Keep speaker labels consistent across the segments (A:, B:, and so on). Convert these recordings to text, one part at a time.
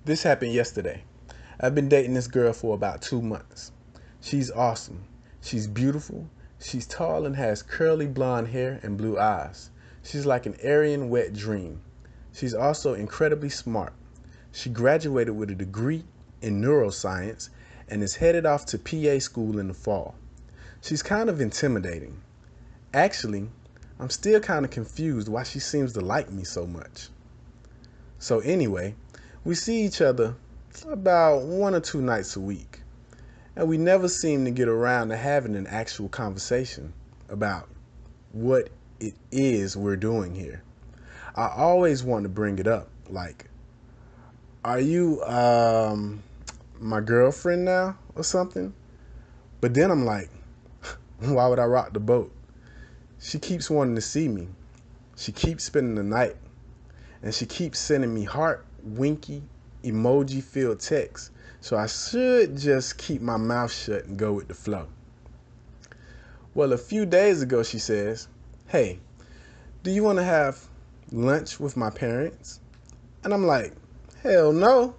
A: This happened yesterday. I've been dating this girl for about 2 months. She's awesome. She's beautiful. She's tall and has curly blonde hair and blue eyes. She's like an Aryan wet dream. She's also incredibly smart. She graduated with a degree in neuroscience and is headed off to PA school in the fall. She's kind of intimidating. Actually, I'm still kind of confused why she seems to like me so much. So anyway, we see each other about 1 or 2 nights a week, and we never seem to get around to having an actual conversation about what it is we're doing here. I always want to bring it up, like, are you my girlfriend now or something? But then I'm like, why would I rock the boat? She keeps wanting to see me. She keeps spending the night. And she keeps sending me heart, winky, emoji-filled texts. So I should just keep my mouth shut and go with the flow. Well, a few days ago, she says, hey, do you want to have lunch with my parents? And I'm like, hell no,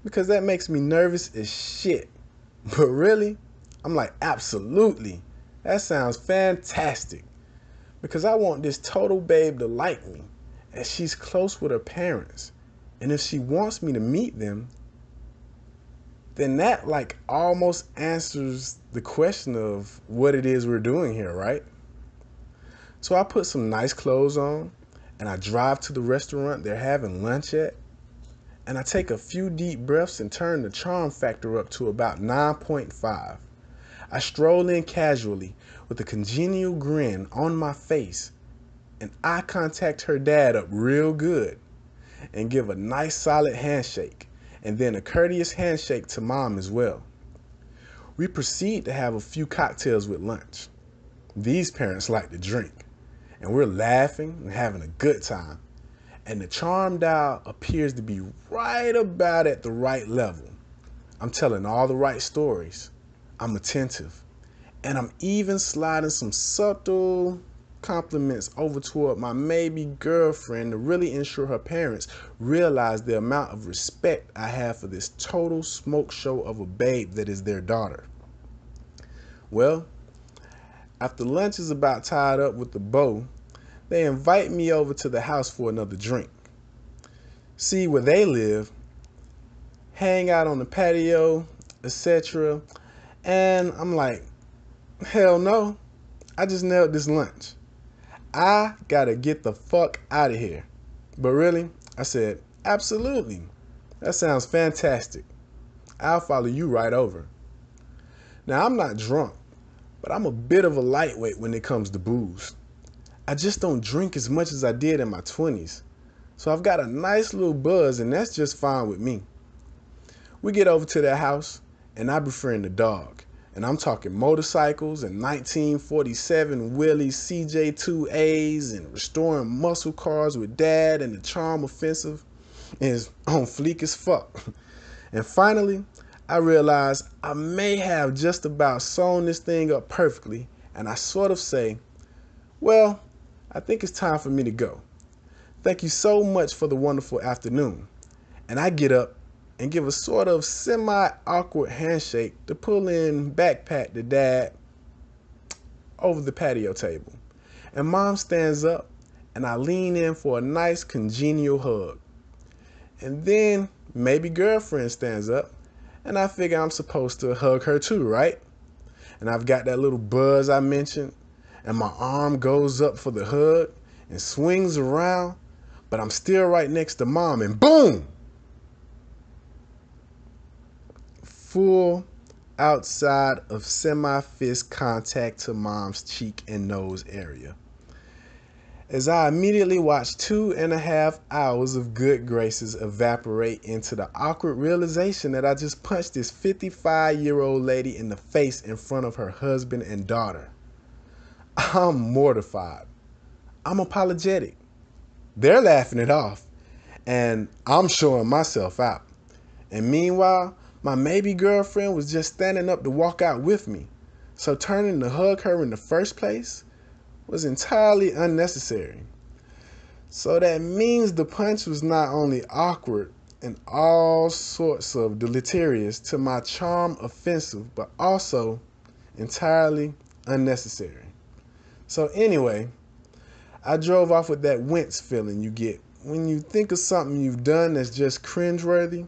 A: because that makes me nervous as shit. But really, I'm like, absolutely. That sounds fantastic. Because I want this total babe to like me, as she's close with her parents. And if she wants me to meet them, then that like almost answers the question of what it is we're doing here, right? So I put some nice clothes on and I drive to the restaurant they're having lunch at, and I take a few deep breaths and turn the charm factor up to about 9.5. I stroll in casually with a congenial grin on my face, and I contact her dad up real good and give a nice solid handshake, and then a courteous handshake to mom as well. We proceed to have a few cocktails with lunch. These parents like to drink, and we're laughing and having a good time, and the charm dial appears to be right about at the right level. I'm telling all the right stories. I'm attentive, and I'm even sliding some subtle compliments over toward my maybe girlfriend to really ensure her parents realize the amount of respect I have for this total smoke show of a babe that is their daughter. Well, after lunch is about tied up with the bow, they invite me over to the house for another drink. See where they live, hang out on the patio, etc. And I'm like, hell no, I just nailed this lunch. I gotta get the fuck out of here. But really, I said, absolutely. That sounds fantastic. I'll follow you right over. Now, I'm not drunk, but I'm a bit of a lightweight when it comes to booze. I just don't drink as much as I did in my 20s. So I've got a nice little buzz, and that's just fine with me. We get over to their house, and I befriend the dog. And I'm talking motorcycles and 1947 Willys CJ2As and restoring muscle cars with dad, and the charm offensive is on fleek as fuck. And finally, I realize I may have just about sewn this thing up perfectly, and I sort of say, well, I think it's time for me to go. Thank you so much for the wonderful afternoon. And I get up and give a sort of semi-awkward handshake to pull in backpack to dad over the patio table. And mom stands up, and I lean in for a nice congenial hug. And then maybe girlfriend stands up, and I figure I'm supposed to hug her too, right? And I've got that little buzz I mentioned, and my arm goes up for the hug and swings around, but I'm still right next to mom, and boom! Full outside of semi-fist contact to mom's cheek and nose area. As I immediately watch 2.5 hours of good graces evaporate into the awkward realization that I just punched this 55-year-old lady in the face in front of her husband and daughter. I'm mortified. I'm apologetic. They're laughing it off, and I'm showing myself out. And meanwhile, my maybe girlfriend was just standing up to walk out with me, so turning to hug her in the first place was entirely unnecessary. So that means the punch was not only awkward, and all sorts of deleterious to my charm offensive, but also entirely unnecessary. So anyway, I drove off with that wince feeling you get when you think of something you've done that's just cringeworthy.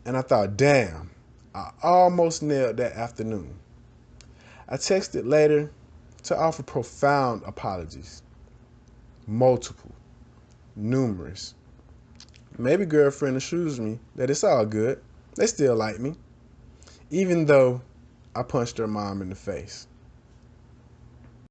A: And I thought, damn, I almost nailed that afternoon. I texted later to offer profound apologies. Multiple, numerous. Maybe girlfriend assures me that it's all good. They still like me. Even though I punched her mom in the face.